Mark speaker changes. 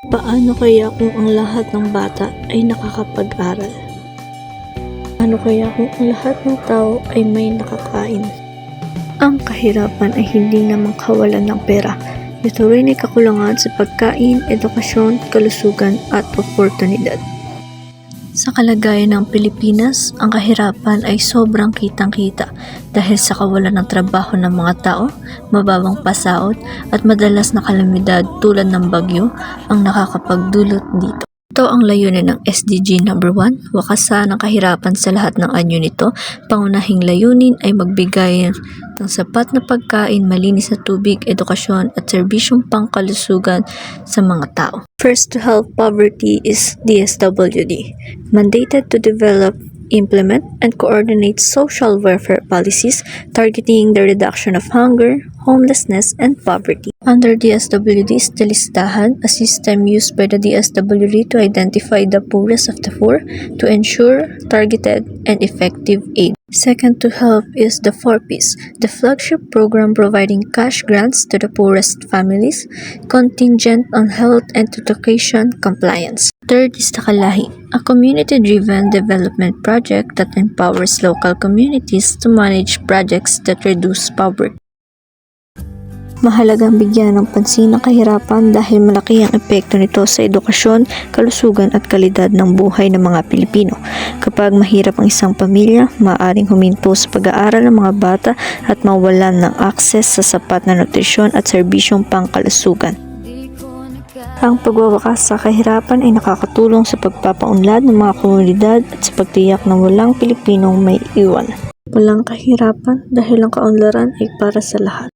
Speaker 1: Paano kaya kung ang lahat ng bata ay nakakapag-aral? Paano kaya kung ang lahat ng tao ay may nakakain? Ang kahirapan ay hindi lamang kawalan ng pera. Ito rin ay kakulangan sa pagkain, edukasyon, kalusugan at oportunidad. Sa kalagayan ng Pilipinas, ang kahirapan ay sobrang kitang-kita dahil sa kawalan ng trabaho ng mga tao, mababang pasahod at madalas na kalamidad tulad ng bagyo ang nakakapagdulot dito. Ito ang layunin ng SDG number 1, wakasan ang kahirapan sa lahat ng anyo nito. Pangunahing layunin ay magbigay ng sapat na pagkain, malinis na tubig, edukasyon at serbisyong pangkalusugan sa mga tao. First to help poverty is DSWD, mandated to develop, implement, and coordinate social welfare policies targeting the reduction of hunger, homelessness, and poverty. Under DSWD is the listahan, a system used by the DSWD to identify the poorest of the poor to ensure targeted and effective aid. Second to help is the 4Ps, the flagship program providing cash grants to the poorest families, contingent on health and education compliance. Third is the Kalahi, a community-driven development project that empowers local communities to manage projects that reduce poverty. Mahalagang bigyan ng pansin ang kahirapan dahil malaki ang epekto nito sa edukasyon, kalusugan at kalidad ng buhay ng mga Pilipino. Kapag mahirap ang isang pamilya, maaaring huminto sa pag-aaral ng mga bata at mawalan ng akses sa sapat na nutrisyon at serbisyong pangkalusugan. Ang pagwawakas sa kahirapan ay nakakatulong sa pagpapaunlad ng mga komunidad at sa pagtiyak na walang Pilipinong may iwan. Walang kahirapan dahil ang kaunlaran ay para sa lahat.